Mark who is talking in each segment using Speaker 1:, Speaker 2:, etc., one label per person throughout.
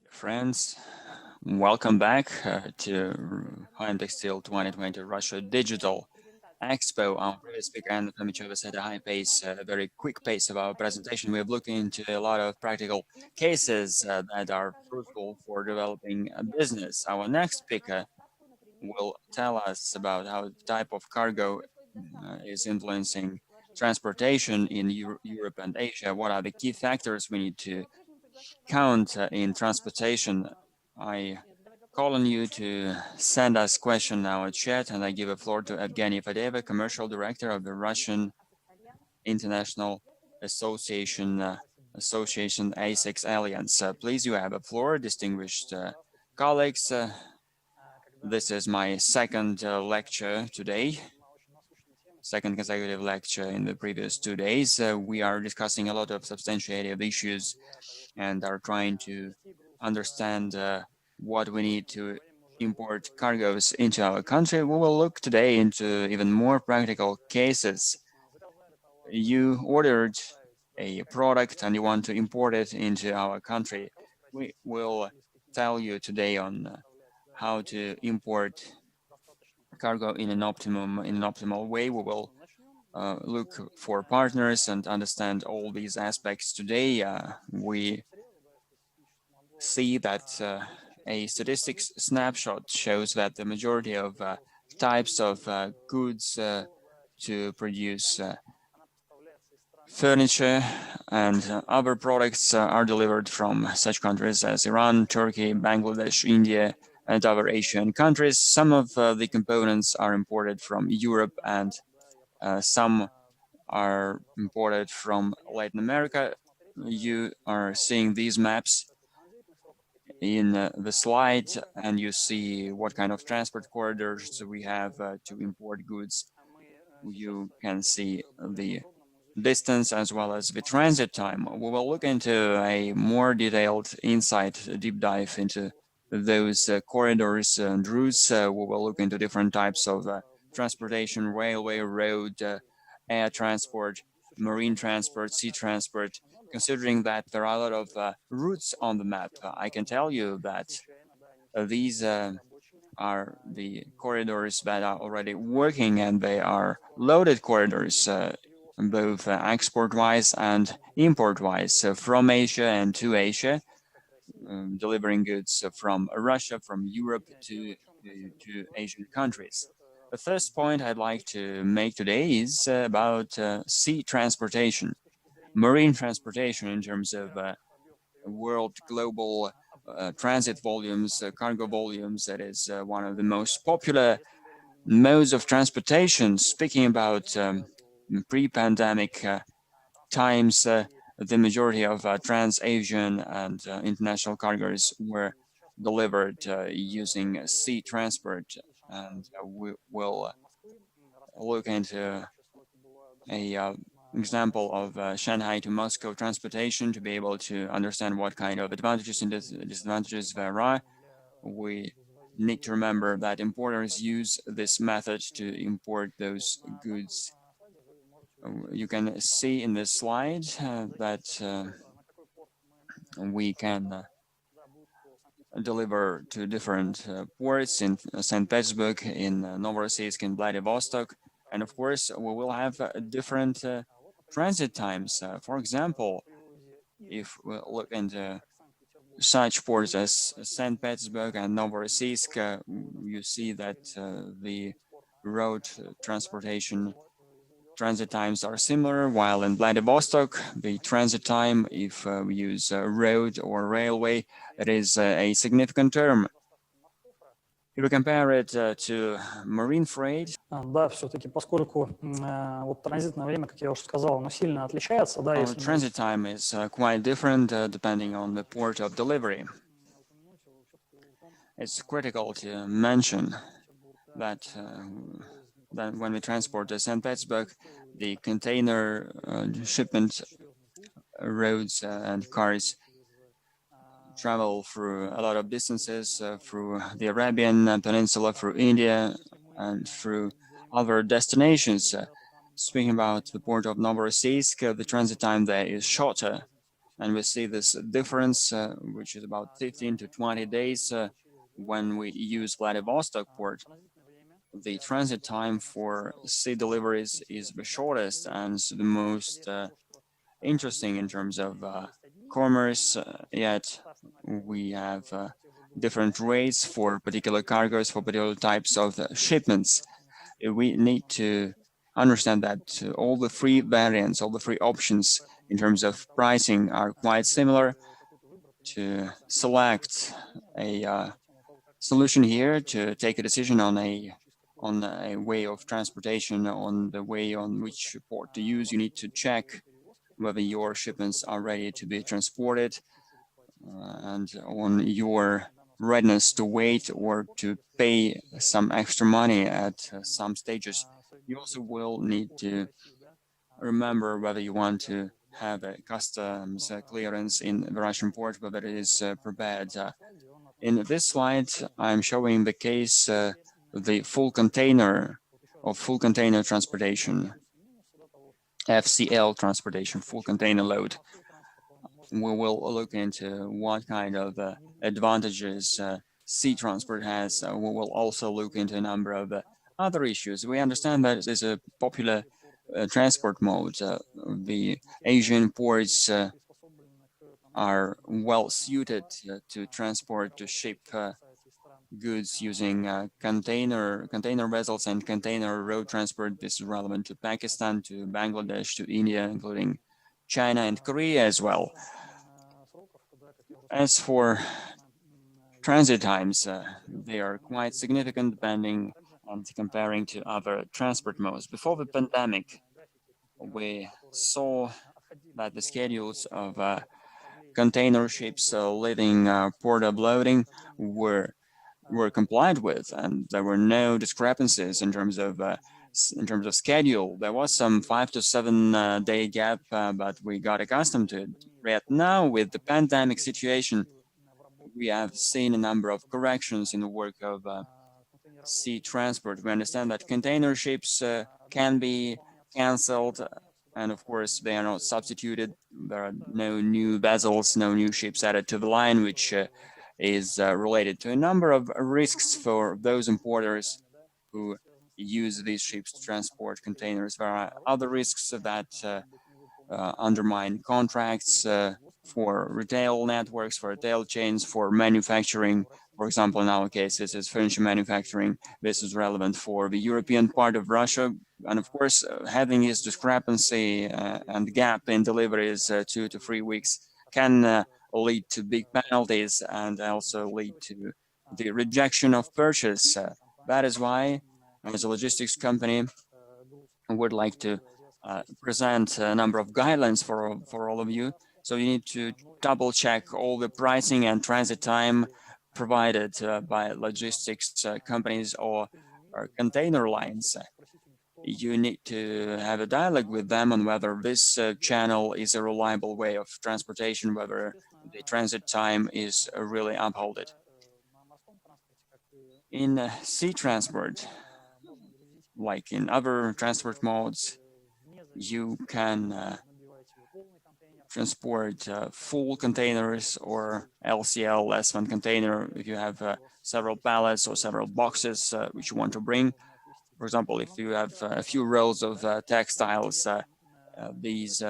Speaker 1: Friends, welcome back to High Textile 2020 Russia Digital Expo. Our previous speaker, Anna Tomicheva, had a high pace, a very quick pace of our presentation. We have looked into a lot of practical cases that are fruitful for developing a business. Our next speaker will tell us about how the type of cargo is influencing transportation in Europe and Asia. What are the key factors we need to count in transportation? I call on you to send us question in our chat, and I give the floor to Evgeny Fadeev, Commercial Director of the Russian International Association ACEX Alliance. Please, you have the floor, distinguished colleagues. This is my second lecture today, second consecutive lecture in the previous 2 days. We are discussing a lot of substantiative issues and are trying to understand what we need to import cargoes into our country. We will look today into even more practical cases. You ordered a product and you want to import it into our country. We will tell you today on how to import cargo in an optimal way. We will look for partners and understand all these aspects today. We see that a statistics snapshot shows that the majority of types of goods to produce furniture and other products are delivered from such countries as Iran, Turkey, Bangladesh, India, and other Asian countries. Some of the components are imported from Europe, and some are imported from Latin America. You are seeing these maps in the slide, and you see what kind of transport corridors we have to import goods. You can see the distance as well as the transit time. We will look into a more detailed insight, deep dive into those corridors and routes. We will look into different types of transportation: railway, road, air transport, marine transport, sea transport. Considering that there are a lot of routes on the map, I can tell you that these are the corridors that are already working, and they are loaded corridors, both export-wise and import-wise, from Asia and to Asia, delivering goods from Russia, from Europe to Asian countries. The first point I'd like to make today is about sea transportation, marine transportation in terms of world global transit volumes, cargo volumes. That is one of the most popular modes of transportation. Speaking about pre-pandemic times, the majority of trans-Asian and international cargoes were delivered using sea transport, and we will look into a example of Shanghai to Moscow transportation to be able to understand what kind of advantages and disadvantages there are. We need to remember that importers use this method to import those goods. You can see in this slide that we can deliver to different ports in St. Petersburg, in Novorossiysk, in Vladivostok, and of course we will have different transit times. For example, if we look into such ports as St. Petersburg and Novorossiysk, you see that the road transportation transit times are similar, while in Vladivostok, the transit time, if we use road or railway, it is a significant term. If we compare it to marine freight,
Speaker 2: Да, все-таки, поскольку вот транзитное время, как я уже сказал, оно сильно отличается, да, если
Speaker 1: transit time is quite different depending on the port of delivery. It's critical to mention that when we transport to St. Petersburg, the container shipment roads and cars travel through a lot of distances, through the Arabian Peninsula, through India, and through other destinations. Speaking about the port of Novorossiysk, the transit time there is shorter. And we see this difference, which is about 15 to 20 days when we use Vladivostok port. The transit time for sea deliveries is the shortest and the most interesting in terms of commerce, yet we have different rates for particular cargoes, for particular types of shipments. We need to understand that all the three variants, all the three options in terms of pricing are quite similar. To select a solution here, to take a decision on a way of transportation, on the way on which port to use, you need to check whether your shipments are ready to be transported and on your readiness to wait or to pay some extra money at some stages. You also will need to remember whether you want to have a customs clearance in the Russian port, whether it is prepared. In this slide, I'm showing the case the full container transportation, FCL transportation, full container load. We will look into what kind of advantages sea transport has. We will also look into a number of other issues. We understand that it is a popular transport mode. The Asian ports are well suited to transport, to ship goods using container vessels and container road transport. This is relevant to Pakistan, to Bangladesh, to India, including China and Korea as well. As for transit times, they are quite significant depending and comparing to other transport modes. Before the pandemic, we saw that the schedules of container ships leaving port of loading were complied with, and there were no discrepancies in terms of schedule. There was some 5 to 7 day gap, but we got accustomed to it. Right now, with the pandemic situation, we have seen a number of corrections in the work of sea transport. We understand that container ships can be cancelled, and of course they are not substituted. There are no new vessels, no new ships added to the line, which is related to a number of risks for those importers who use these ships to transport containers. There are other risks that undermine contracts for retail networks, for retail chains, for manufacturing. For example, in our case, this is furniture manufacturing. This is relevant for the European part of Russia. And of course, having this discrepancy and gap in deliveries 2 to 3 weeks can lead to big penalties and also lead to the rejection of purchase. That is why, as a logistics company, I would like to present a number of guidelines for all of you. So you need to double check all the pricing and transit time provided by logistics companies or container lines. You need to have a dialogue with them on whether this channel is a reliable way of transportation, whether the transit time is really upheld. In sea transport, like in other transport modes, you can transport full containers or LCL, less than container, if you have several pallets or several boxes which you want to bring. For example, if you have a few rolls of textiles, these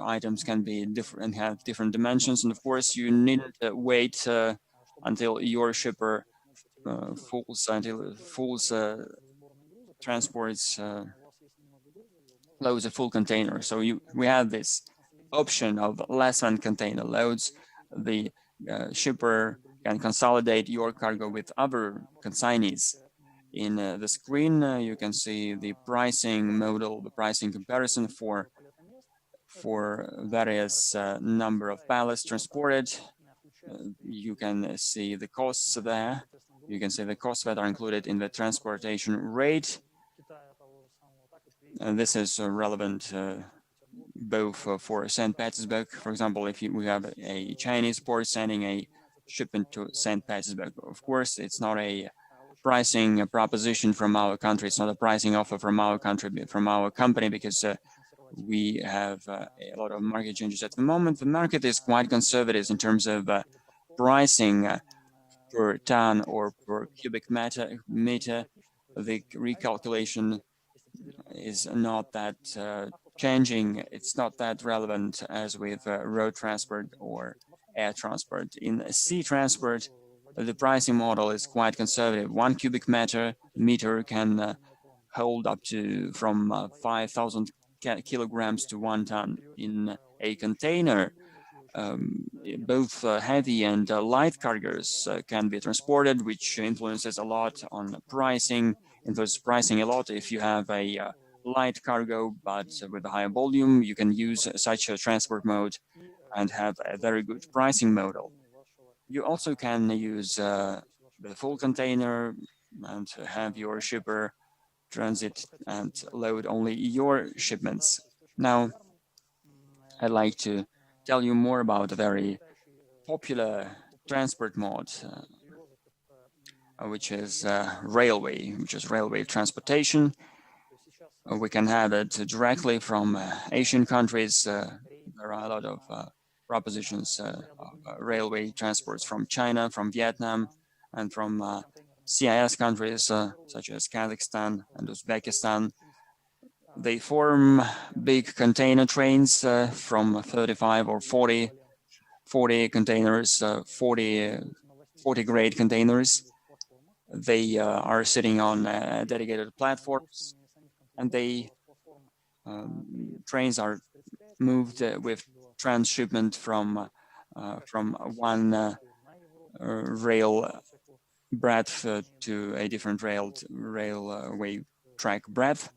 Speaker 1: items can be different and have different dimensions. And of course, you needn't wait until your shipper transports loads a full container. So we have this option of less than container loads. The shipper can consolidate your cargo with other consignees. In the screen, you can see the pricing model, the pricing comparison for various number of pallets transported. You can see the costs there. You can see the costs that are included in the transportation rate. And this is relevant both for St. Petersburg. For example, if we have a Chinese port sending a shipment to St. Petersburg, of course, it's not a pricing proposition from our country. It's not a pricing offer from our country, from our company, because we have a lot of market changes at the moment. The market is quite conservative in terms of pricing per ton or per cubic meter. The recalculation is not that changing. It's not that relevant as with road transport or air transport. In sea transport, the pricing model is quite conservative. 1 cubic meter can hold up to from 5,000 kilograms to 1 ton. In a container, both heavy and light cargoes can be transported, which influences a lot on pricing. Influences pricing a lot. If you have a light cargo but with a higher volume, you can use such a transport mode and have a very good pricing model. You also can use the full container and have your shipper transit and load only your shipments. Now, I'd like to tell you more about a very popular transport mode, which is railway transportation. We can have it directly from Asian countries. There are a lot of propositions of railway transports from China, from Vietnam, and from CIS countries such as Kazakhstan and Uzbekistan. They form big container trains from 35 or 40 containers, 40 grade containers. They are sitting on dedicated platforms, and trains are moved with transshipment from one rail breadth to a different railway track breadth.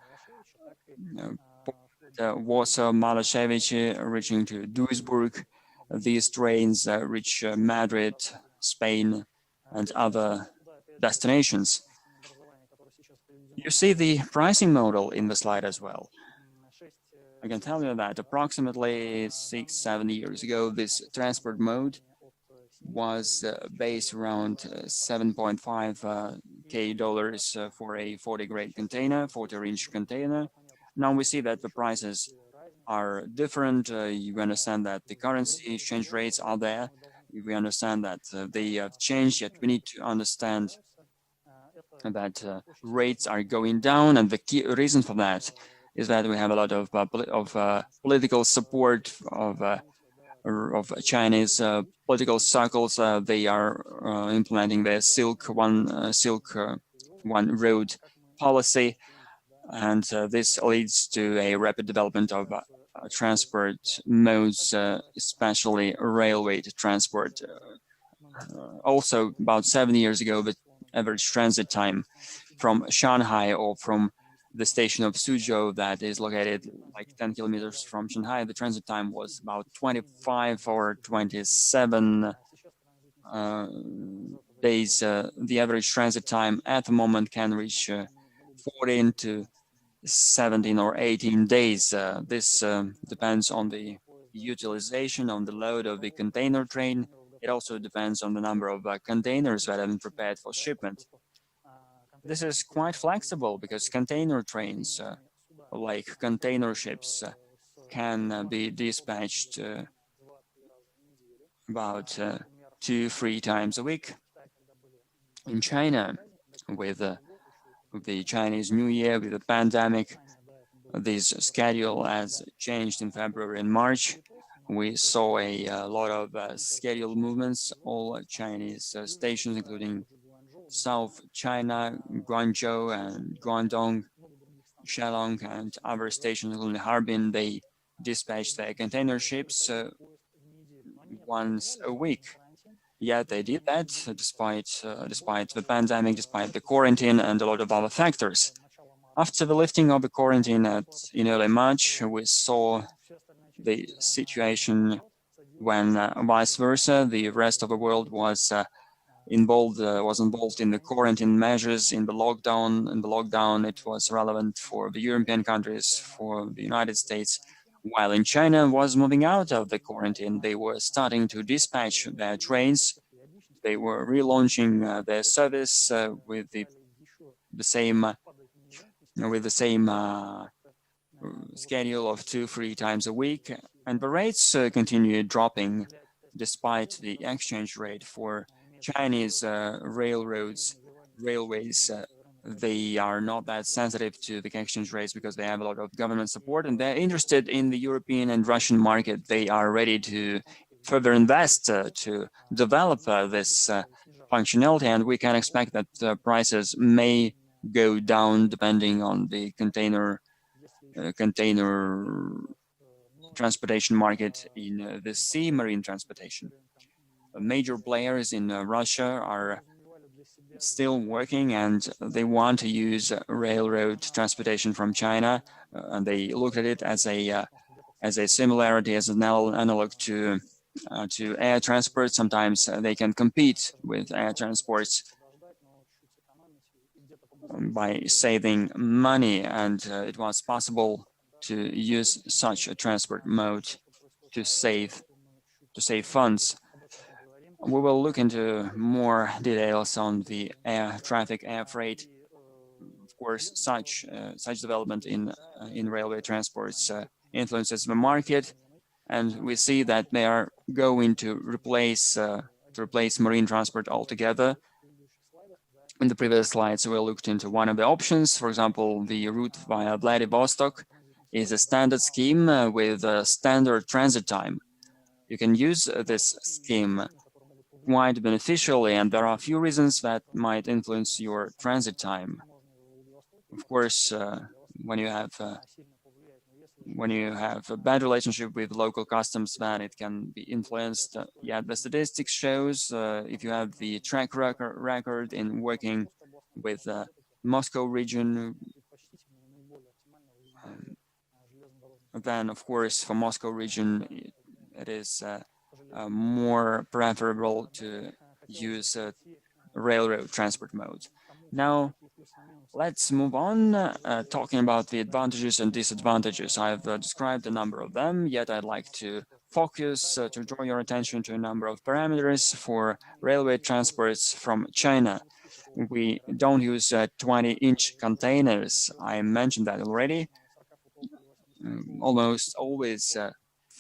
Speaker 1: Warsaw, Malashevich, reaching to Duisburg. These trains reach Madrid, Spain, and other destinations. You see the pricing model in the slide as well. I can tell you that approximately 6-7 years ago, this transport mode was based around $7.5 K for a 40 grade container, 40-inch container. Now we see that the prices are different. You understand that the currency exchange rates are there. We understand that they have changed, yet we need to understand that rates are going down, and the key reason for that is that we have a lot of political support of Chinese political circles. They are implementing their Silk One Road policy, and this leads to a rapid development of transport modes, especially railway transport. Also, about 7 years ago, the average transit time from Shanghai or from the station of Suzhou that is located like 10 kilometers from Shanghai, the transit time was about 25 or 27 days. The average transit time at the moment can reach 14 to 17 or 18 days. This depends on the utilization, on the load of the container train. It also depends on the number of containers that have been prepared for shipment. This is quite flexible because container trains, like container ships, can be dispatched about 2-3 times a week. In China, with the Chinese New Year, with the pandemic, this schedule has changed in February and March. We saw a lot of scheduled movements. All Chinese stations, including South China, Guangzhou and Guangdong, Shalong, and other stations, including Harbin, they dispatched their container ships once a week. Yet they did that despite the pandemic, despite the quarantine, and a lot of other factors. After the lifting of the quarantine in early March, we saw the situation when vice versa, the rest of the world was involved in the quarantine measures, in the lockdown. In the lockdown, it was relevant for the European countries, for the United States. While in China was moving out of the quarantine, they were starting to dispatch their trains. They were relaunching their service with the same schedule of 2-3 times a week, and the rates continue dropping despite the exchange rate for Chinese railways. They are not that sensitive to the exchange rates because they have a lot of government support and they're interested in the European and Russian market. They are ready to further invest to develop this functionality, and we can expect that prices may go down depending on the container transportation market in the sea marine transportation. Major players in Russia are still working and they want to use railroad transportation from China, and they look at it as a similarity, as an analog to air transport. Sometimes they can compete with air transports by saving money, and it was possible to use such a transport mode to save funds. We will look into more details on the air traffic, air freight. Of course, such development in railway transports influences the market, and we see that they are going to replace marine transport altogether. In the previous slides, we looked into one of the options. For example, the route via Vladivostok is a standard scheme with a standard transit time. You can use this scheme quite beneficially, and there are a few reasons that might influence your transit time. Of course, when you have a bad relationship with local customs, then it can be influenced. Yet the statistics shows if you have the track record in working with Moscow region, then of course for Moscow region it is more preferable to use railroad transport mode. Now, let's move on, talking about the advantages and disadvantages. I've described a number of them, yet I'd like to focus to draw your attention to a number of parameters for railway transports from China. We don't use 20-inch containers. I mentioned that already. Almost always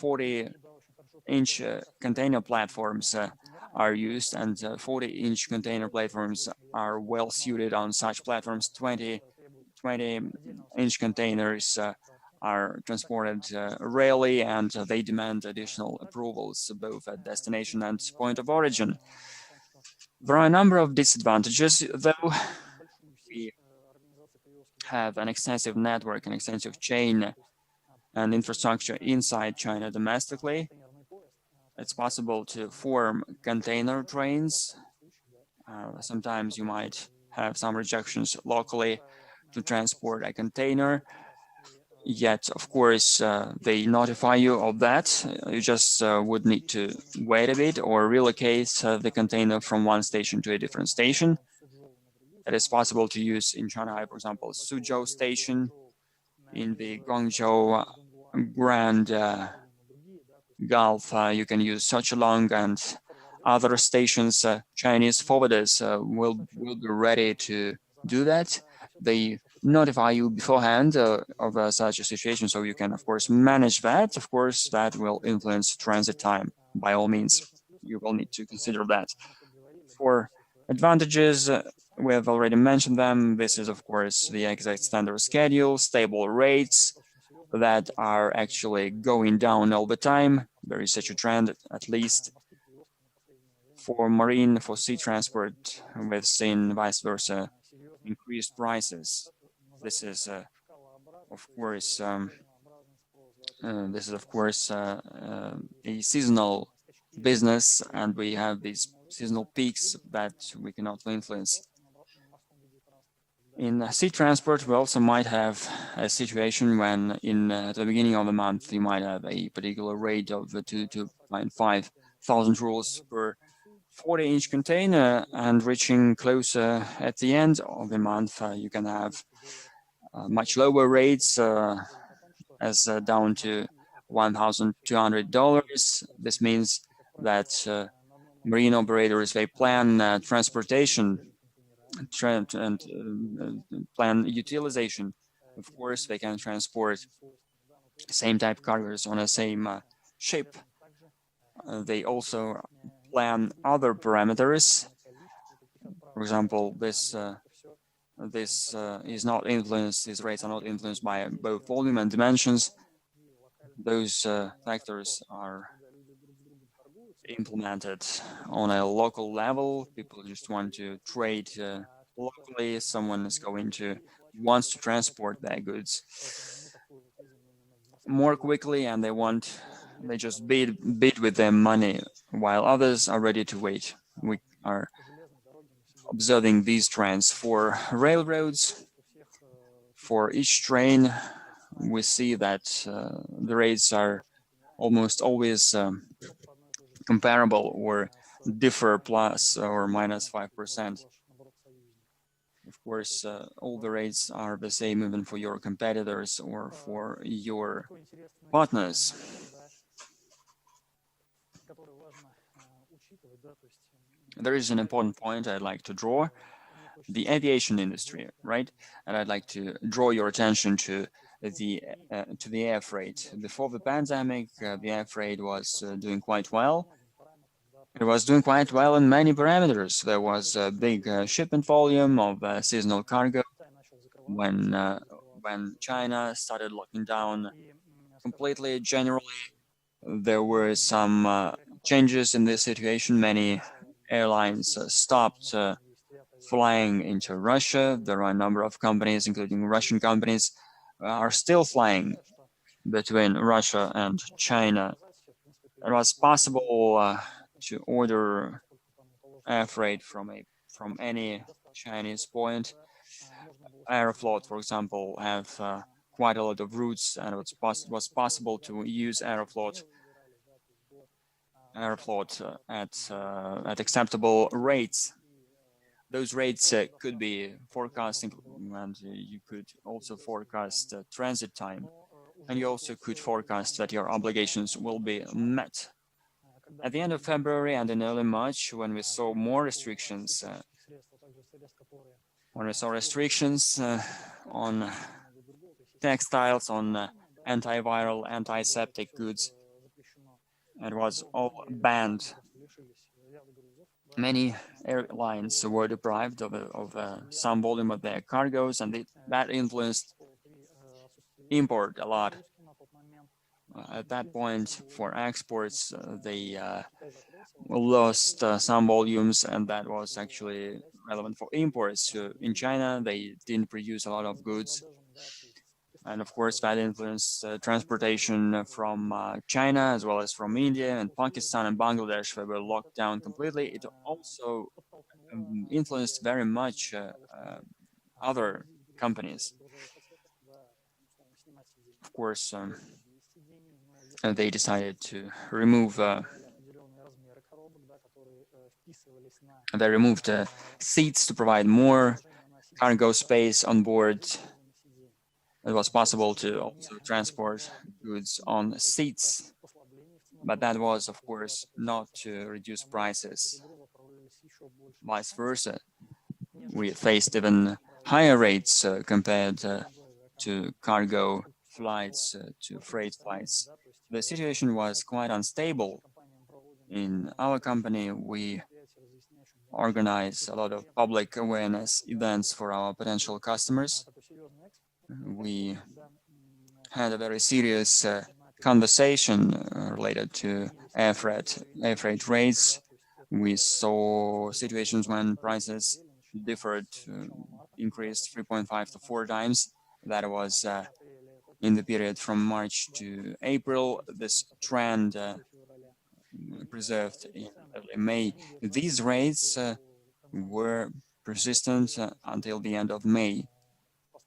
Speaker 1: 40-inch container platforms are used, and 40-inch container platforms are well suited on such platforms. 20-inch containers are transported rarely, and they demand additional approvals both at destination and point of origin. There are a number of disadvantages, though. We have an extensive network, an extensive chain and infrastructure inside China domestically. It's possible to form container trains. Sometimes you might have some rejections locally to transport a container. Yet, of course, they notify you of that. You just would need to wait a bit or relocate the container from one station to a different station. It is possible to use in Shanghai, for example, Suzhou Station, in the Guangzhou Grand Gulf. You can use Sochilong and other stations. Chinese forwarders will be ready to do that. They notify you beforehand of such a situation, so you can, of course, manage that. Of course, that will influence transit time. By all means, you will need to consider that. For advantages, we have already mentioned them. This is, of course, the exact standard schedule, stable rates that are actually going down all the time. There is such a trend, at least for marine, for sea transport. We've seen vice versa increased prices. This is, of course, a seasonal business, and we have these seasonal peaks that we cannot influence. In sea transport, we also might have a situation when at the beginning of the month, you might have a particular rate of 2,000 to 5,000 rubles per 40-inch container, and reaching closer at the end of the month, you can have much lower rates, as down to $1,200. This means that marine operators, they plan transportation and plan utilization Of course, they can transport same type cargoes on the same ship. They also plan other parameters. For example, this is not influenced, these rates are not influenced by both volume and dimensions. Those factors are implemented on a local level. People just want to trade locally. Someone is wants to transport their goods more quickly, and they just bid with their money, while others are ready to wait. We are observing these trends for railroads. For each train, we see that the rates are almost always comparable or differ plus or minus 5%. Of course, all the rates are the same even for your competitors or for your partners. There is an important point I'd like to draw. The aviation industry, right? And I'd like to draw your attention to the air freight. Before the pandemic, the air freight was doing quite well. It was doing quite well in many parameters. There was a big shipment volume of seasonal cargo when China started locking down completely. Generally, there were some changes in this situation. Many airlines stopped flying into Russia. There are a number of companies, including Russian companies, are still flying between Russia and China. It was possible to order air freight from any Chinese point. Aeroflot, for example, have quite a lot of routes, and it was possible to use Aeroflot at acceptable rates. Those rates could be forecasting, and you could also forecast transit time, and you also could forecast that your obligations will be met. At the end of February and in early March, when we saw more restrictions, on textiles, on antiviral, antiseptic goods, it was all banned. Many airlines were deprived of some volume of their cargoes, and that influenced import a lot. At that point, for exports, they lost some volumes, and that was actually relevant for imports. In China, they didn't produce a lot of goods, and of course, that influenced transportation from China as well as from India and Pakistan and Bangladesh. They were locked down completely. It also influenced very much other companies. Of course, they decided to remove. They removed seats to provide more cargo space on board. It was possible to also transport goods on seats, but that was, of course, not to reduce prices. Vice versa, we faced even higher rates compared to cargo flights, to freight flights. The situation was quite unstable. In our company, we organize a lot of public awareness events for our potential customers. We had a very serious conversation related to air freight rates. We saw situations when prices differed, increased 3.5 to 4 times. That was in the period from March to April. This trend preserved in early May. These rates were persistent until the end of May.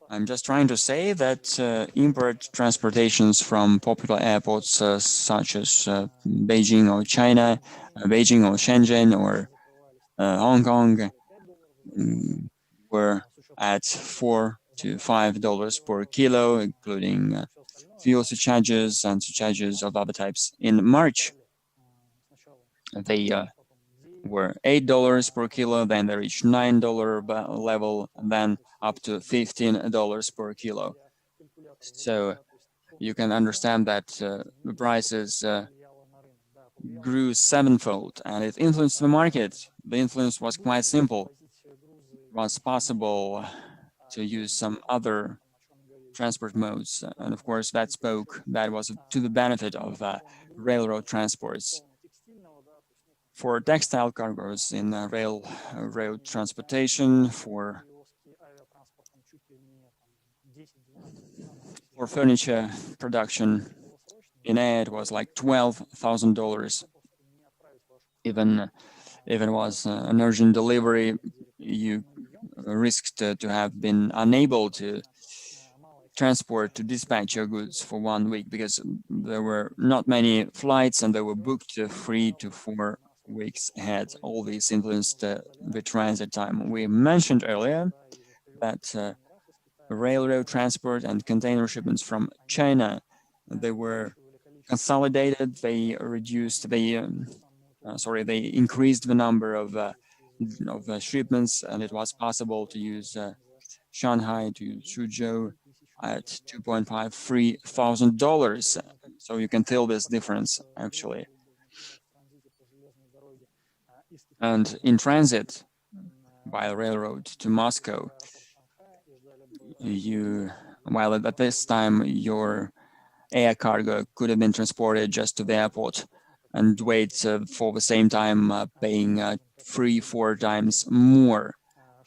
Speaker 1: I'm just trying to say that import transportations from popular airports such as Beijing or China, Beijing or Shenzhen or Hong Kong were at $4 to $5 per kilo, including fuel surcharges and surcharges of other types. In March, they were $8 per kilo, then they reached $9 level, and then up to $15 per kilo. So you can understand that the prices grew sevenfold, and it influenced the market. The influence was quite simple. It was possible to use some other transport modes, and of course that was to the benefit of railroad transports. For textile cargoes in railroad transportation, for furniture production, in air it was like $12,000. Even if it was an urgent delivery, you risked to have been unable to transport, to dispatch your goods for 1 week because there were not many flights and they were booked 3 to 4 weeks ahead. All these influenced the transit time. We mentioned earlier that railroad transport and container shipments from China, they were consolidated. They increased the number of shipments, and it was possible to use Shanghai to Suzhou at $2,500–3,000. So you can tell this difference actually. And in transit by railroad to Moscow, while at this time your air cargo could have been transported just to the airport and wait for the same time, paying 3–4 times more.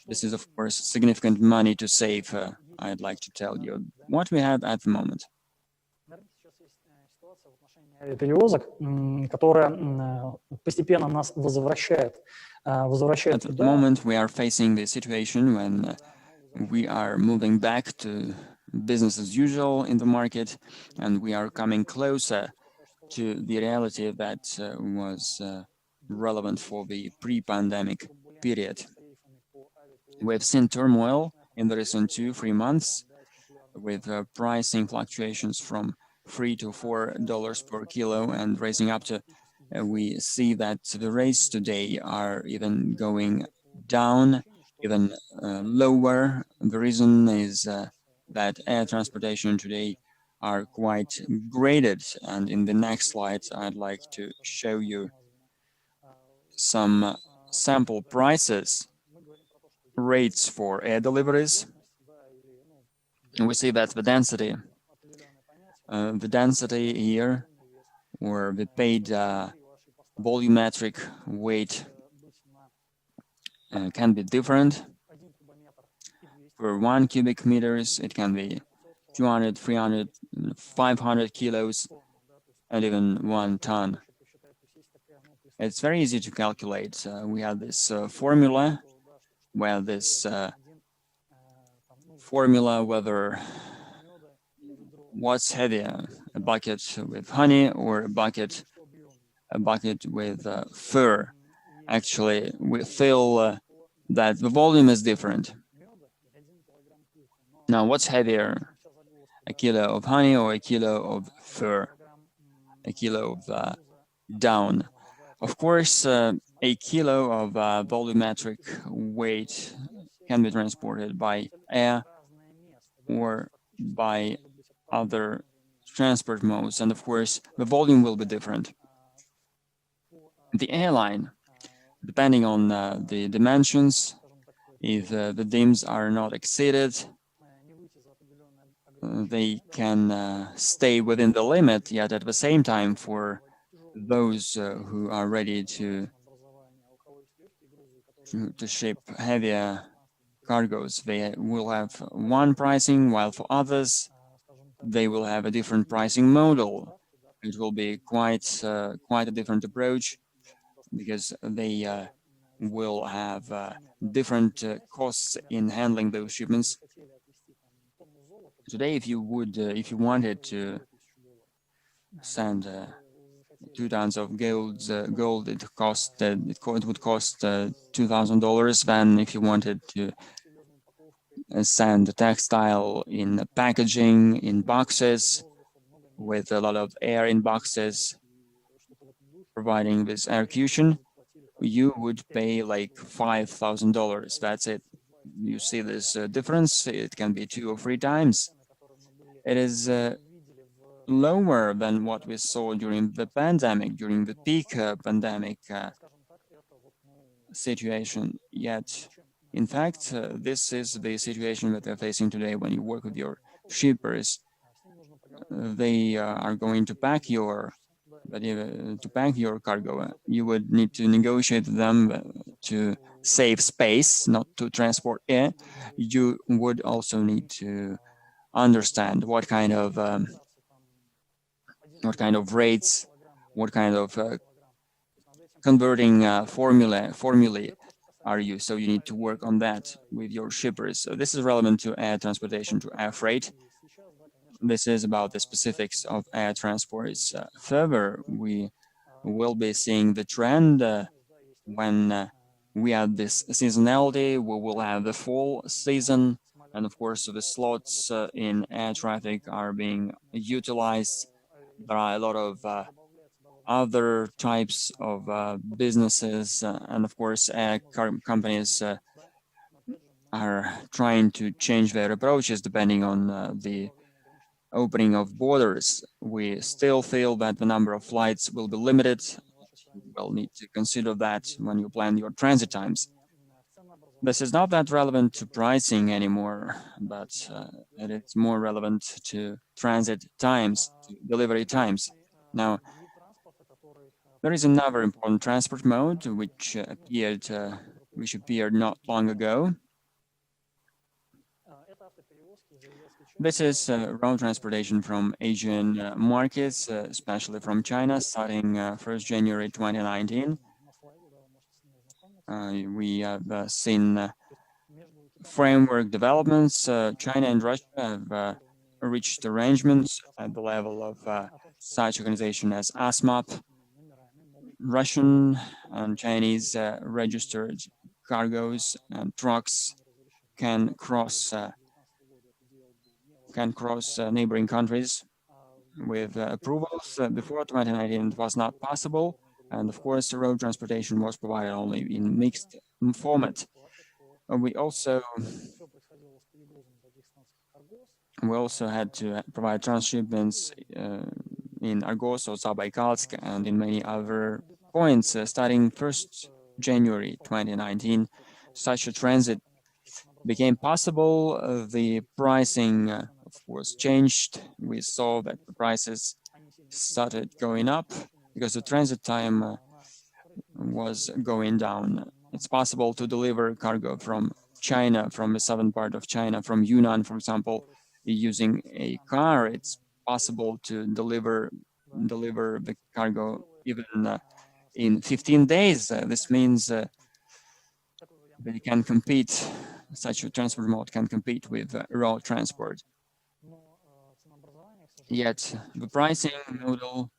Speaker 1: This is, of course, significant money to save, I'd like to tell you. What we have at the moment.
Speaker 2: Перевозок, которая постепенно нас возвращает
Speaker 1: At the moment, we are facing the situation when we are moving back to business as usual in the market, and we are coming closer to the reality that was relevant for the pre-pandemic period. We've seen turmoil in the recent 2–3 months with pricing fluctuations from $3 to $4 per kilo and raising up to, we see that the rates today are even going down, even lower. The reason is that air transportation today are quite graded, and in the next slide I'd like to show you some sample prices, rates for air deliveries. And we see that the density here, or the paid volumetric weight, can be different. For 1 cubic meters, it can be 200, 300, 500 kilos, and even 1 ton. It's very easy to calculate. We have this formula, where this whether what's heavier, a bucket with honey or a bucket with fur. Actually, we feel that the volume is different. Now, what's heavier, a kilo of honey or a kilo of fur, a kilo of down? Of course, a kilo of volumetric weight can be transported by air or by other transport modes, and of course, the volume will be different. The airline, depending on the dimensions, if the DIMs are not exceeded, they can stay within the limit, yet at the same time, for those who are ready to ship heavier cargoes, they will have one pricing, while for others, they will have a different pricing model. It will be quite a different approach, because they will have different costs in handling those shipments. Today, if you wanted to send 2 tons of gold, it would cost $2,000. Then, if you wanted to send the textile in packaging, in boxes, with a lot of air in boxes, providing this air cushion, you would pay like $5,000. That's it. You see this difference? It can be 2 or 3 times. It is lower than what we saw during the pandemic, during the peak pandemic situation. Yet, in fact, this is the situation that they're facing today when you work with your shippers. They are going to pack your cargo. You would need to negotiate with them to save space, not to transport air. You would also need to understand what kind of rates, what kind of converting formulae are you. So you need to work on that with your shippers. So this is relevant to air transportation, to air freight. This is about the specifics of air transports. Further, we will be seeing the trend when we have this seasonality. We will have the fall season, and of course, the slots in air traffic are being utilized. There are a lot of other types of businesses, and of course, air companies are trying to change their approaches depending on the opening of borders. We still feel that the number of flights will be limited. You will need to consider that when you plan your transit times. This is not that relevant to pricing anymore, but it is more relevant to transit times, to delivery times. Now, there is another important transport mode which appeared not long ago. This is road transportation from Asian markets, especially from China, starting 1st January 2019. We have seen framework developments. China and Russia have reached arrangements at the level of such organization as ASMAP. Russian and Chinese registered cargoes and trucks can cross neighboring countries with approvals. Before 2019, it was not possible, and of course, the road transportation was provided only in mixed format. We also had to provide transshipments in Argos or Zabaikalsk and in many other points. Starting 1st January 2019, such a transit became possible. The pricing, of course, changed. We saw that the prices started going up because the transit time was going down. It's possible to deliver cargo from China, from the southern part of China, from Yunnan, for example, using a car. It's possible to deliver the cargo even in 15 days. This means they can compete. Such a transport mode can compete with road transport. Yet the pricing model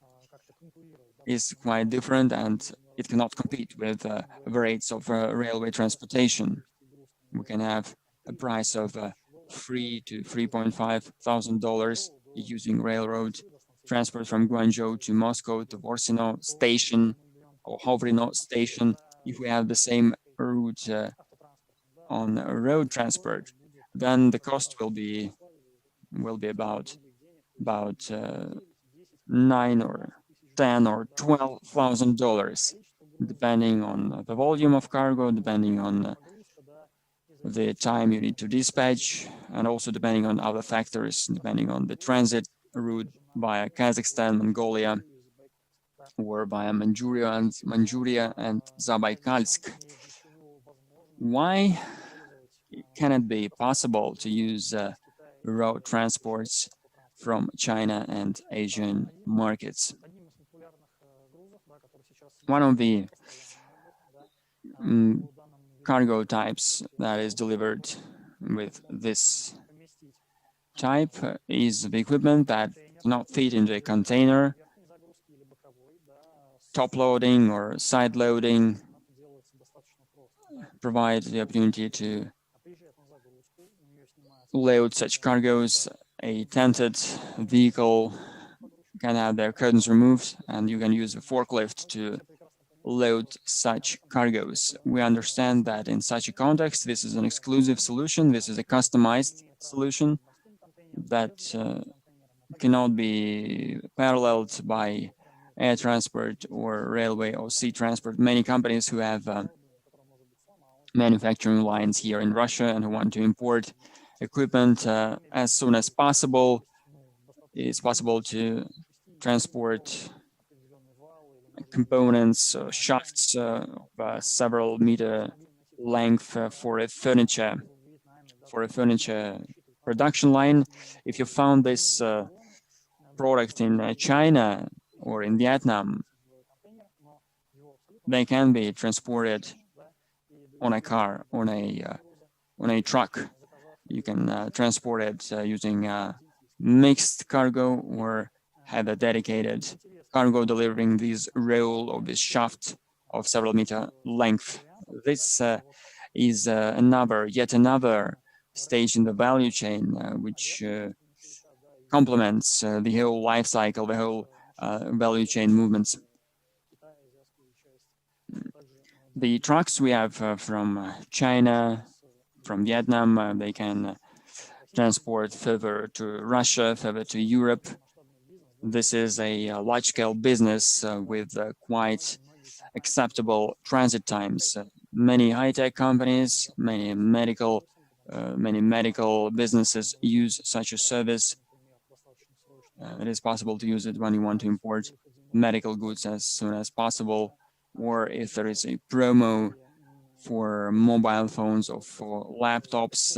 Speaker 1: is quite different, and it cannot compete with the rates of railway transportation. We can have a price of $3,000 to $3,500 using railroad transport from Guangzhou to Moscow to Vorsino station or Hovrino station. If we have the same route on road transport, then the cost will be about $9,000 or $10,000 or $12,000, depending on the volume of cargo, depending on the time you need to dispatch, and also depending on other factors, depending on the transit route via Kazakhstan, Mongolia, or via Manchuria and Zabaikalsk. Why can it be possible to use road transports from China and Asian markets? One of the cargo types that is delivered with this type is the equipment that does not fit into a container. Top loading or side loading provides the opportunity to load such cargoes. A tented vehicle can have their curtains removed, and you can use a forklift to load such cargoes. We understand that in such a context, this is an exclusive solution. This is a customized solution that cannot be paralleled by air transport or railway or sea transport. Many companies who have manufacturing lines here in Russia and who want to import equipment as soon as possible. It's possible to transport components, shafts of several meter length for a furniture production line. If you found this product in China or in Vietnam, they can be transported on a car, on a truck. You can transport it using mixed cargo or have a dedicated cargo delivering this roll or this shaft of several meter length. This is yet another stage in the value chain, which complements the whole life cycle, the whole value chain movements. The trucks we have from China, from Vietnam, they can transport further to Russia, further to Europe. This is a large-scale business with quite acceptable transit times. Many high-tech companies, many medical businesses use such a service. It is possible to use it when you want to import medical goods as soon as possible, or if there is a promo for mobile phones or for laptops,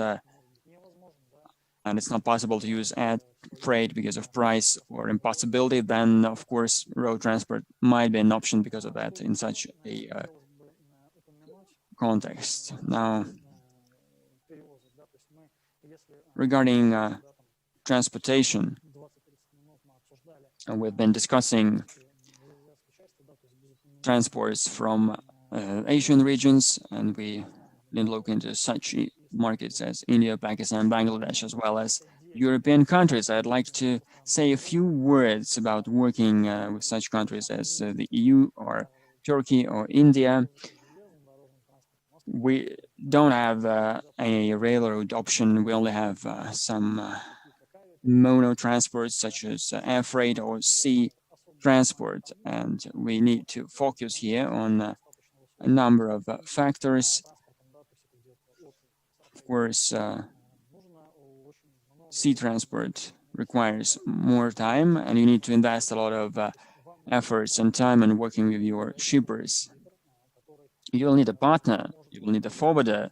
Speaker 1: and it's not possible to use air freight because of price or impossibility, then of course road transport might be an option because of that in such a context. Now, regarding transportation, we've been discussing transports from Asian regions, and we did look into such markets as India, Pakistan, Bangladesh, as well as European countries. I'd like to say a few words about working with such countries as the EU or Turkey or India. We don't have a railroad option. We only have some mono transports such as air freight or sea transport, and we need to focus here on a number of factors. Of course, sea transport requires more time, and you need to invest a lot of efforts and time in working with your shippers. You'll need a partner, you will need a forwarder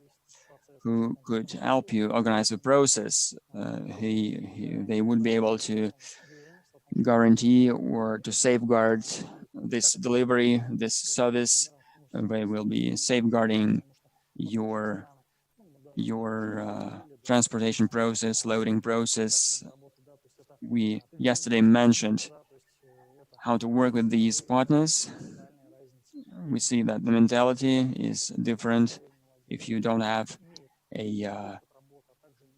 Speaker 1: who could help you organize the process. They would be able to guarantee or to safeguard this delivery, this service. They will be safeguarding your transportation process, loading process. We yesterday mentioned how to work with these partners. We see that the mentality is different. If you don't have a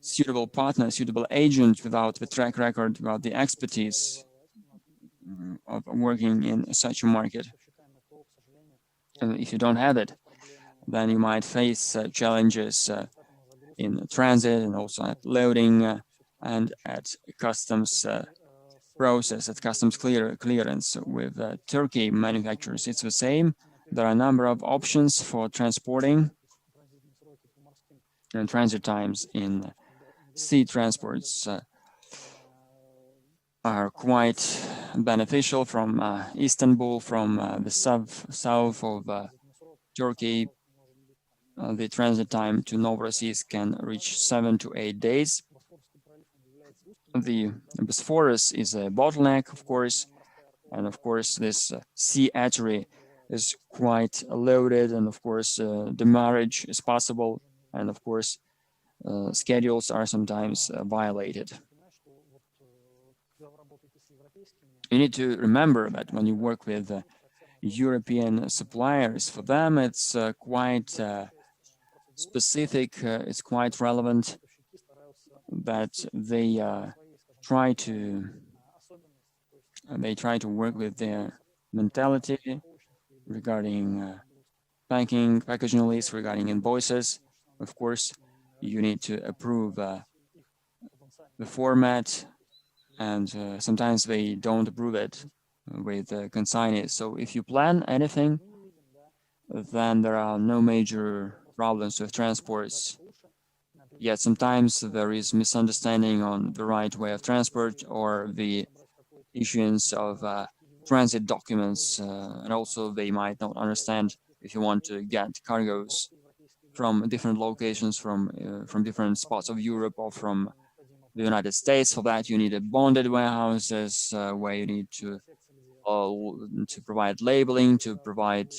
Speaker 1: suitable partner, suitable agent without the track record, without the expertise of working in such a market, and if you don't have it, then you might face challenges in transit and also at loading and at customs process, at customs clearance. With Turkey manufacturers, it's the same. There are a number of options for transporting, and transit times in sea transports are quite beneficial. From Istanbul, from the south of Turkey, the transit time to Novorossiysk can reach 7 to 8 days. The Bosphorus is a bottleneck, of course, and of course this sea artery is quite loaded, and of course demurrage is possible, and of course schedules are sometimes violated. You need to remember that when you work with European suppliers, for them it's quite specific, it's quite relevant that they try to work with their mentality regarding packaging lists, regarding invoices. Of course, you need to approve the format and sometimes they don't approve it with consignees. So if you plan anything, then there are no major problems with transports. Yet sometimes there is misunderstanding on the right way of transport or the issuance of transit documents, and also they might not understand if you want to get cargoes from different locations, from different spots of Europe or from the United States. For that, you need a bonded warehouses where you need to provide labeling, to provide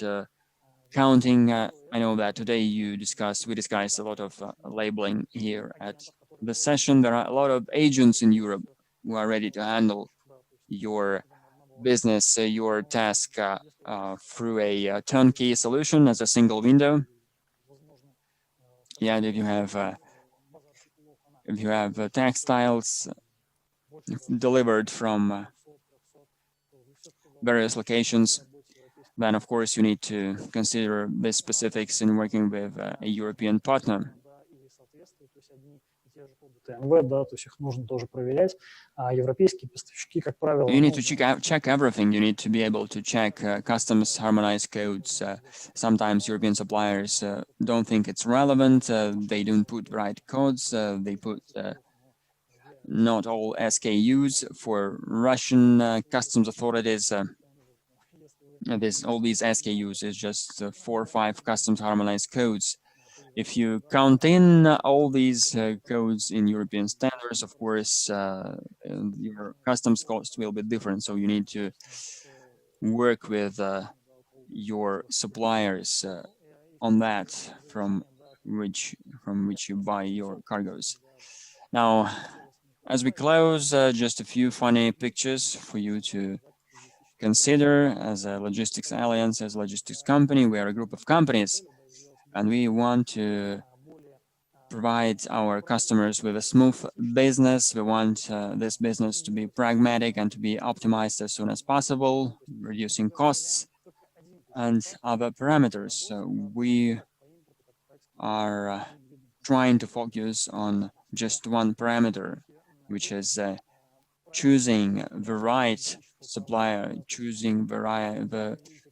Speaker 1: counting. I know that today we discussed a lot of labeling here at the session. There are a lot of agents in Europe who are ready to handle your business, your task through a turnkey solution as a single window. Yeah, and if you have textiles delivered from various locations, then of course you need to consider the specifics in working with a European partner.
Speaker 2: ТМВ, да, то есть их нужно тоже проверять. А европейские поставщики, как правило,
Speaker 1: You need to check everything. You need to be able to check customs harmonized codes. Sometimes European suppliers don't think it's relevant. They don't put right codes. They put not all SKUs. For Russian customs authorities. All these SKUs is just 4 or 5 customs harmonized codes. If you count in all these codes in European standards, of course, your customs cost will be different. So you need to work with your suppliers on that from which you buy your cargoes. Now, as we close, just a few funny pictures for you to consider. As a logistics alliance, as a logistics company, we are a group of companies, and we want to provide our customers with a smooth business. We want this business to be pragmatic and to be optimized as soon as possible, reducing costs and other parameters. So we are trying to focus on just one parameter, which is choosing the right supplier, choosing the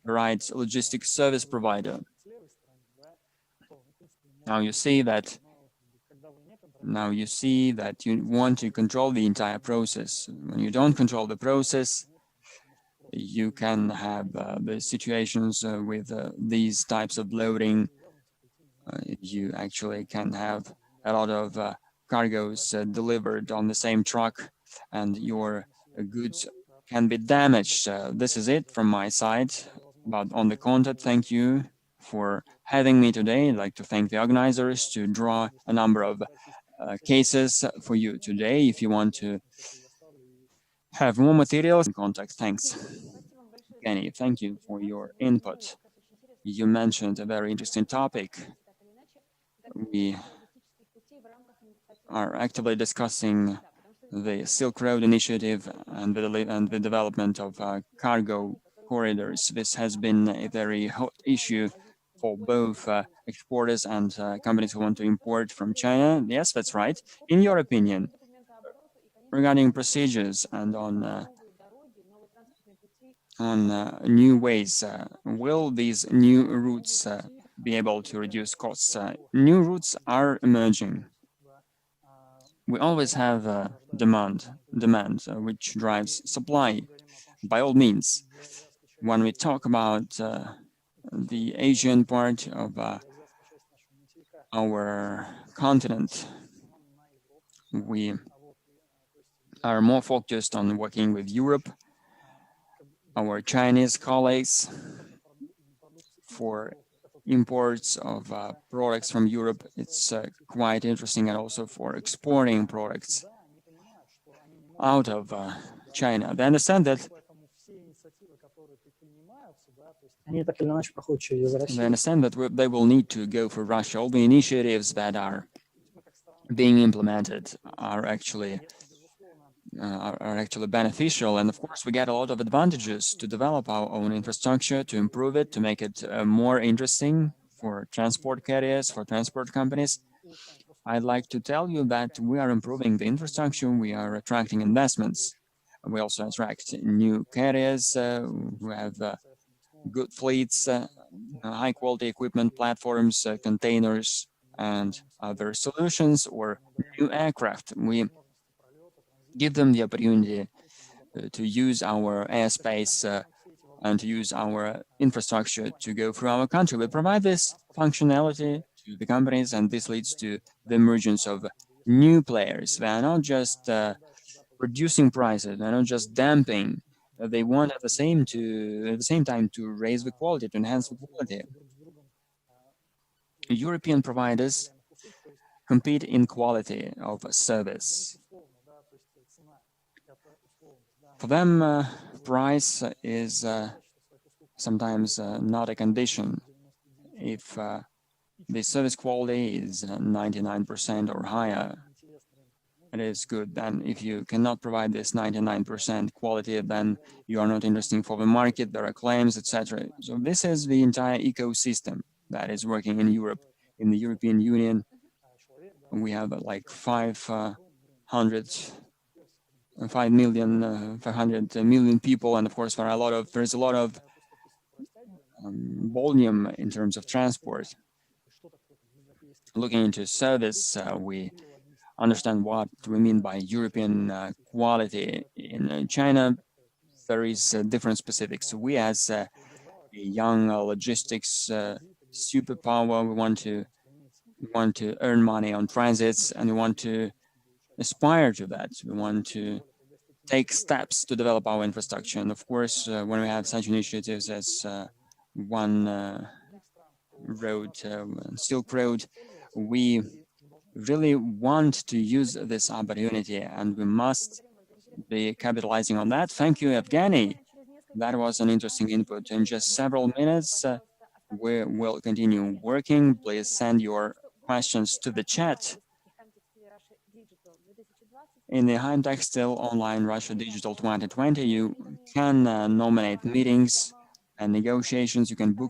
Speaker 1: right logistics service provider. Now you see that you want to control the entire process. When you don't control the process, you can have the situations with these types of loading. You actually can have a lot of cargoes delivered on the same truck, and your goods can be damaged. This is it from my side. But on the content, thank you for having me today. I'd like to thank the organizers to draw a number of cases for you today. If you want to have more materials in contact, thanks. Evgeny, thank you for your input. You mentioned a very interesting topic. We are actively discussing the Silk Road Initiative and the development of cargo corridors. This has been a very hot issue for both exporters and companies who want to import from China. Yes, that's right. In your opinion, regarding procedures and on new ways, will these new routes be able to reduce costs? New routes are emerging. We always have demand, which drives supply. By all means, when we talk about the Asian part of our continent, we are more focused on working with Europe, our Chinese colleagues, for imports of products from Europe. It's quite interesting, and also for exporting products out of China. They understand that they will need to go for Russia. All the initiatives that are being implemented are actually beneficial, and of course we get a lot of advantages to develop our own infrastructure, to improve it, to make it more interesting for transport carriers, for transport companies. I'd like to tell you that we are improving the infrastructure, we are attracting investments. We also attract new carriers who have good fleets, high quality equipment, platforms, containers, and other solutions or new aircraft. We give them the opportunity to use our airspace and to use our infrastructure to go through our country. We provide this functionality to the companies, and this leads to the emergence of new players. They are not just reducing prices, they're not just dumping. They want at the same time to raise the quality, to enhance the quality. European providers compete in quality of service. For them, price is sometimes not a condition. If the service quality is 99% or higher, it is good. Then if you cannot provide this 99% quality, then you are not interesting for the market, there are claims, etc. So this is the entire ecosystem that is working in Europe. In the European Union, we have like 500 500 million people, and of course there's a lot of volume in terms of transport. Looking into service, we understand what we mean by European quality. In China, there is different specifics. We as a young logistics superpower, we want to earn money on transits, and we want to aspire to that. We want to take steps to develop our infrastructure. And of course, when we have such initiatives as One Road, Silk Road, we really want to use this opportunity, and we must be capitalizing on that. Thank you, Evgeny. That was an interesting input. In just several minutes, we will continue working. Please send your questions to the chat. In the High Textile Online Russia Digital 2020, you can nominate meetings and negotiations. You can book